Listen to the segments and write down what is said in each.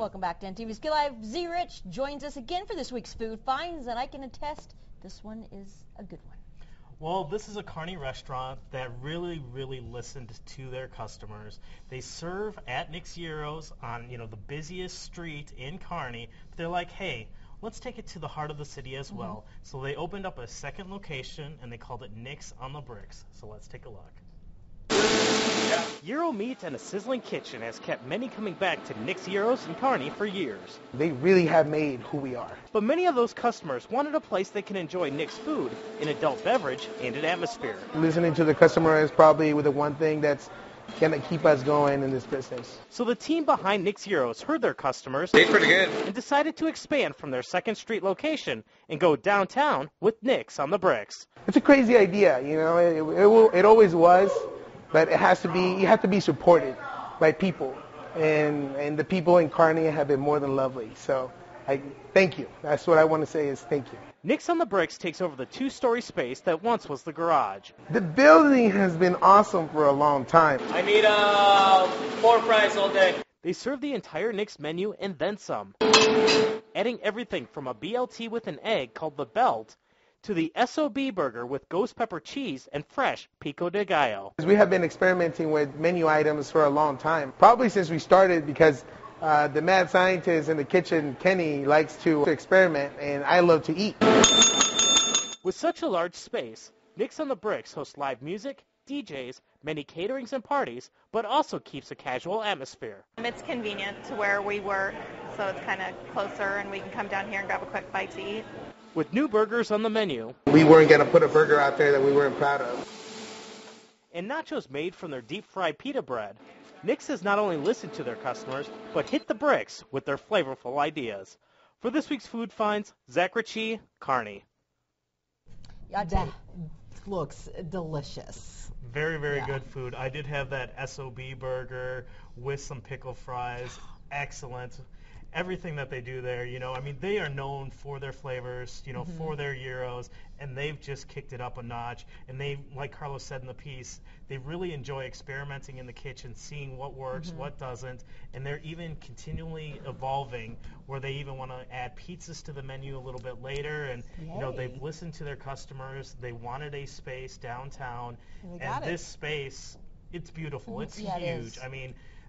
Welcome back to NTV Ski Live. Z Rich joins us again for this week's Food Finds, and I can attest this one is a good one. Well, this is a Kearney restaurant that really listened to their customers. They serve at Nick's Gyros on, the busiest street in Kearney. But they're like, hey, let's take it to the heart of the city as well. So they opened up a second location, and they called it Nick's on the Bricks. So let's take a look. Gyro meat and a sizzling kitchen has kept many coming back to Nick's Gyros in Kearney for years. They really have made who we are. But many of those customers wanted a place they can enjoy Nick's food, an adult beverage, and an atmosphere. Listening to the customer is probably the one thing that's going to keep us going in this business. So the team behind Nick's Gyros heard their customers pretty good. and decided to expand from their 2nd Street location and go downtown with Nick's on the Bricks. It's a crazy idea, it always was. But you have to be supported by people, and the people in Kearney have been more than lovely. So thank you. That's what I want to say is thank you. Nick's on the Bricks takes over the 2-story space that once was the garage. The building has been awesome for a long time. I need 4 fries all day. They serve the entire Nick's menu and then some, adding everything from a BLT with an egg called the Belt to the SOB burger with ghost pepper cheese and fresh pico de gallo. We have been experimenting with menu items for a long time, probably since we started, because the mad scientist in the kitchen, Kearney, likes to experiment, and I love to eat. With such a large space, Nick's on the Bricks hosts live music, DJs, many caterings and parties, but also keeps a casual atmosphere. It's convenient to where we work, so it's kind of closer, and we can come down here and grab a quick bite to eat. With new burgers on the menu, we weren't going to put a burger out there that we weren't proud of. And nachos made from their deep-fried pita bread, Nick's has not only listened to their customers, but hit the bricks with their flavorful ideas. For this week's Food Finds, Zach Ritchie, Kearney. That looks delicious. Very good food. I did have that SOB burger with some pickle fries. Excellent. Everything that they do there, they are known for their flavors, for their gyros, and they've just kicked it up a notch. And they, like Carlos said in the piece, they really enjoy experimenting in the kitchen, seeing what works, what doesn't, and they're even continually evolving, where they even want to add pizzas to the menu a little bit later. And they've listened to their customers. They wanted a space downtown, and this space, it's beautiful. It's huge.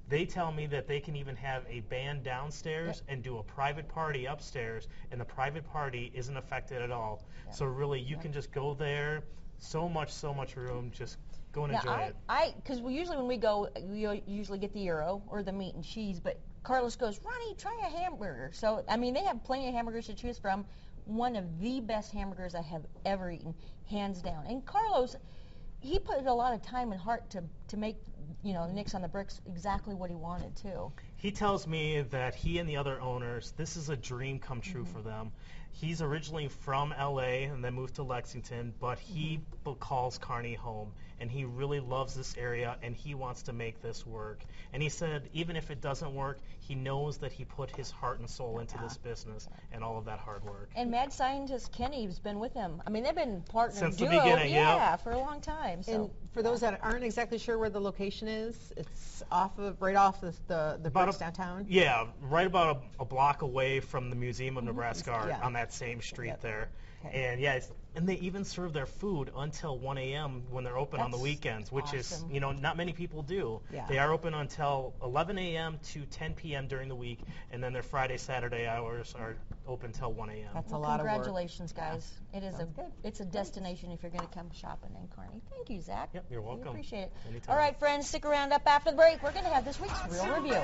They tell me that they can even have a band downstairs and do a private party upstairs, and the private party isn't affected at all. So really, you can just go there. So much room. Just go and enjoy it. Because usually when we go, we usually get the gyro or the meat and cheese, but Carlos goes, Ronnie, try a hamburger. So, they have plenty of hamburgers to choose from. One of the best hamburgers I have ever eaten, hands down. And Carlos, he put a lot of time and heart to make Nick's on the Bricks exactly what he wanted too. He tells me that he and the other owners, this is a dream come true for them. He's originally from LA and then moved to Lexington, but he calls Kearney home, and he really loves this area, and he wants to make this work. And he said even if it doesn't work, he knows that he put his heart and soul into this business and all of that hard work. And mad scientist Kenny's been with him. They've been partners since the beginning, for a long time. So. And for those that aren't exactly sure where the location is, it's right off the Bricks downtown. Yeah, right about a block away from the Museum of Nebraska Art on that same street there. Okay. And they even serve their food until 1 a.m. when they're open on the weekends, which is, not many people do. Yeah. They are open until 11 a.m. to 10 p.m. during the week, and then their Friday, Saturday hours are open till 1 a.m. That's a lot of work. Congratulations, guys. Yeah. It's a destination if you're going to come shopping in Kearney. Thank you, Zach. Yep, you're welcome. We appreciate it. Anytime. All right, friends, stick around up after the break. We're going to have this week's Real Review.